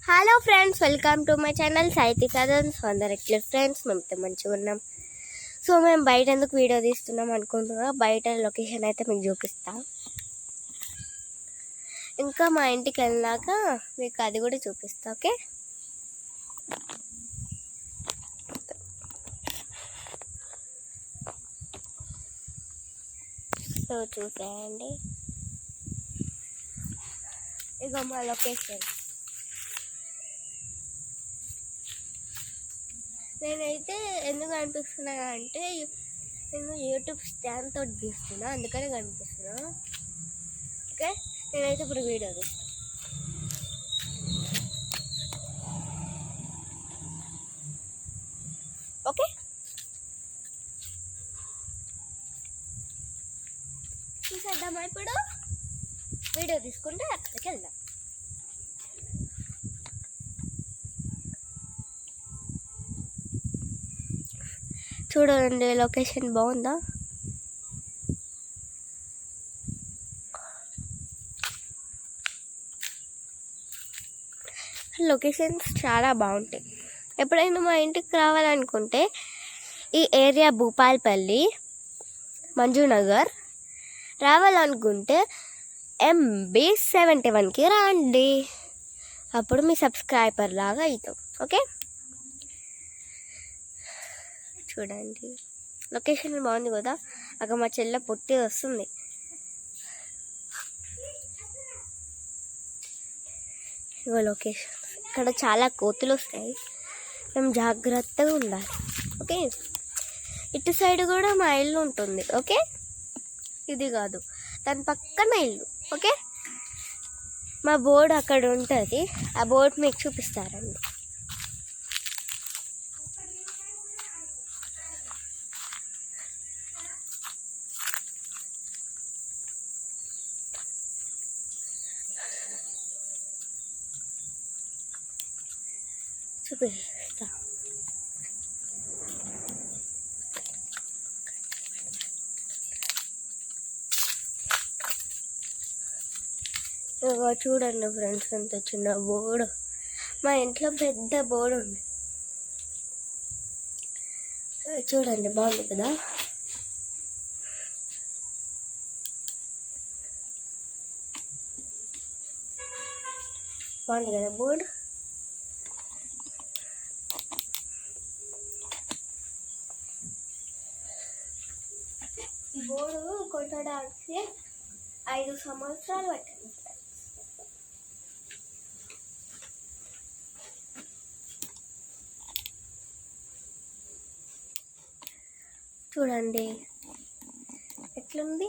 Hello friends, welcome to my channel సాయితి కథన్స్. అందరు ఎట్లా ఫ్రెండ్స్? మేమైతే మంచిగా ఉన్నాం. సో మేము బయట ఎందుకు వీడియో తీస్తున్నాం అనుకుంటున్నా, బయట లొకేషన్ అయితే మీకు చూపిస్తా. ఇంకా మా ఇంటికి వెళ్ళాక మీకు అది కూడా చూపిస్తా. ఓకే, సో చూసేయండి, ఇక మా లొకేషన్. నేనైతే ఎందుకు కనిపిస్తున్నా అంటే నేను యూట్యూబ్ స్టాండ్ తోటి తీస్తున్నా, అందుకనే కనిపిస్తున్నా. ఓకే, నేనైతే ఇప్పుడు వీడియో తీస్తాను. ఓకే, చూసేద్దామా? ఇప్పుడు వీడియో తీసుకుంటే అక్కడికి వెళ్దాం. చూడండి, లొకేషన్ బాగుందా? లొకేషన్స్ చాలా బాగుంటాయి. ఎప్పుడైనా మా ఇంటికి రావాలనుకుంటే ఈ ఏరియా భూపాల్పల్లి, మంజునగర్ రావాలనుకుంటే MB71కి రండి. అప్పుడు మీ సబ్స్క్రైబర్ లాగా అవుతాం. ఓకే, చూడండి లొకేషన్ బాగుంది కదా. అక్కడ మా చెల్లె పొట్టి వస్తుంది. ఇగో లొకేషన్. ఇక్కడ చాలా కోతులు వస్తాయి, మేము జాగ్రత్తగా ఉండాలి. ఓకే, ఇటు సైడ్ కూడా మా ఇల్లు ఉంటుంది. ఓకే, ఇది కాదు, దాని పక్కన ఇల్లు. ఓకే, మా బోర్డు అక్కడ ఉంటుంది, ఆ బోర్డు మీకు చూపిస్తారండి. చూపిస్తా. చూడండి ఫ్రెండ్స్, ఎంత చిన్న బోర్డు. మా ఇంట్లో పెద్ద బోర్డు ఉంది. చూడండి, బాగుంది కదా. బాగుంది కదా బోర్డు. బోర్డు కొట్టడానికి 5 సంవత్సరాలు పట్టింది. చూడండి ఎట్లుంది.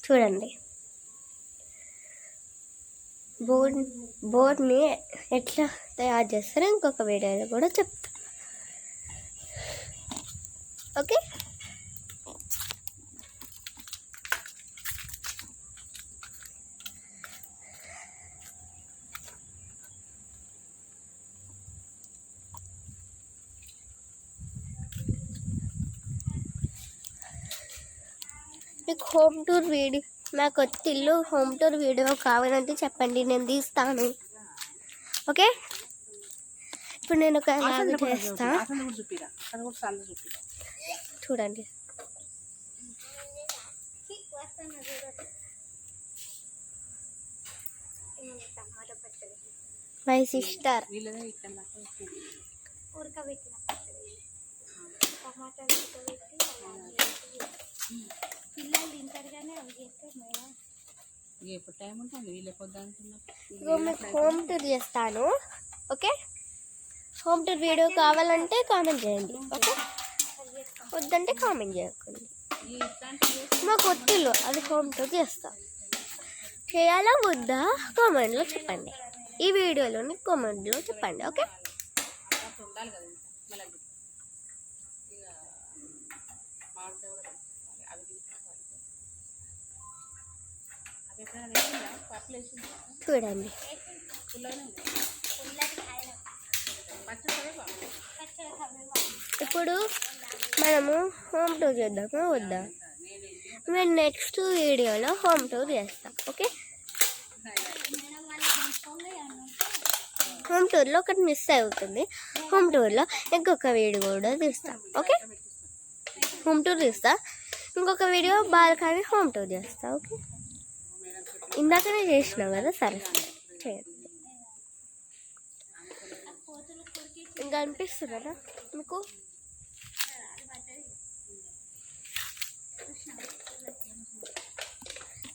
చూడండి బోర్డ్ని ఎట్లా తయారు చేస్తారో ఇంకొక వీడియోలో కూడా చెప్తా. ఓకే, మీకు హోమ్ టూర్ వీడియో, నాకు కొత్త ఇల్లు హోమ్ టూర్ వీడియో కావాలంటే చెప్పండి, నేను తీస్తాను. ఓకే, ఇప్పుడు నేను ఒక చేస్తా. చూడండి, మై సిస్టర్ పిల్లలు తింటారు కానీ అవి చేస్తే మేడం ఎప్పుడు టైం ఉంటుంది. మీకు హోమ్ టూర్ చేస్తాను. ఓకే, హోమ్ టూర్ వీడియో కావాలంటే కామెంట్ చేయండి. ఓకే, వద్దంటే కామెంట్ చేయకండి. మా కొత్తిల్లు అది హోమ్ టూర్ చేస్తా. చేయాలా వద్దా కామెంట్లో చెప్పండి. ఈ వీడియోలోని కామెంట్లో చెప్పండి. ఓకే, చూడండి ఇప్పుడు మనము హోమ్ టూర్ చేద్దామా వద్దా? నేను నెక్స్ట్ వీడియోలో హోమ్ టూర్ చేస్తాం. ఓకే, హోమ్ టూర్లో ఒకటి మిస్ అవుతుంది. హోమ్ టూర్లో ఇంకొక వీడియో కూడా తీస్తాం. ఓకే, హోమ్ టూర్ తీస్తా, ఇంకొక వీడియో బాల్కనీ హోమ్ టూర్ చేస్తా. ఓకే, ఇందాకనే చేసినావు కదా, సరే చేయండి. ఇంకా అనిపిస్తున్నారా మీకు?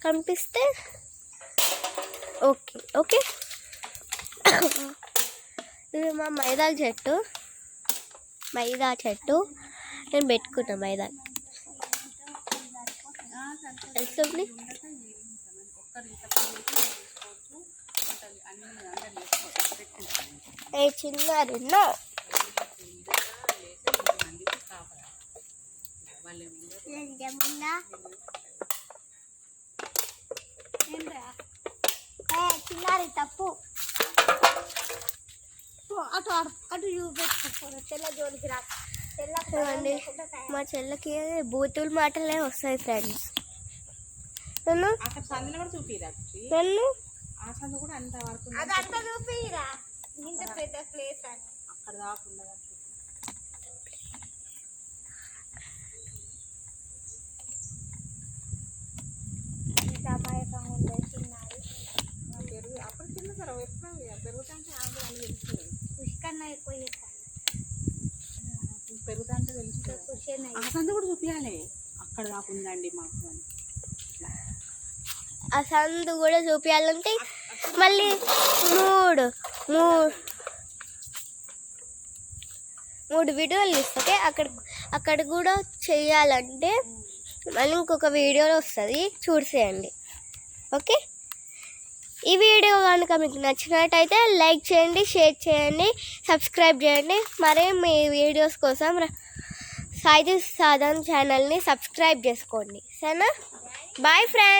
కనిపిస్తే ఓకే. ఓకే, ఇది మా మైదా చెట్టు నేను పెట్టుకున్నా. మైదా వెళ్తుంది. ఏ చిన్నారి చిన్నారి తప్పు అటు అటు చూపెట్టుకోరు. తెల్ల జోలికి రా. తెల్లండి మా చెల్లకి బూతులు మాటలే వస్తాయి ఫ్రెండ్స్. నన్ను అదంతా చూపిరా, ఇంత పెద్ద ప్లేస్ అని అక్కడ దాకుండా అప్పుడు చిన్న సార్ పెరుగుతుంటే పుష్కన్నా ఎక్కువ పెరుగుతుంటే తెలుస్తుంది. ఆ సందు కూడా చూపించాలి, అక్కడ దాకుందండి మాకు అని. ఆ సందు కూడా చూపించాలంటే మళ్ళీ మూడు వీడియోలు ఇస్తే అక్కడ కూడా చేయాలంటే మళ్ళీ ఇంకొక వీడియోలో వస్తుంది, చూసేయండి. ఓకే, ఈ వీడియో కనుక మీకు నచ్చినట్టయితే లైక్ చేయండి, షేర్ చేయండి, సబ్స్క్రైబ్ చేయండి. మరే మీ వీడియోస్ కోసం సాయిది సాధన్ ఛానల్ని సబ్స్క్రైబ్ చేసుకోండి. సరేనా? Bye friends.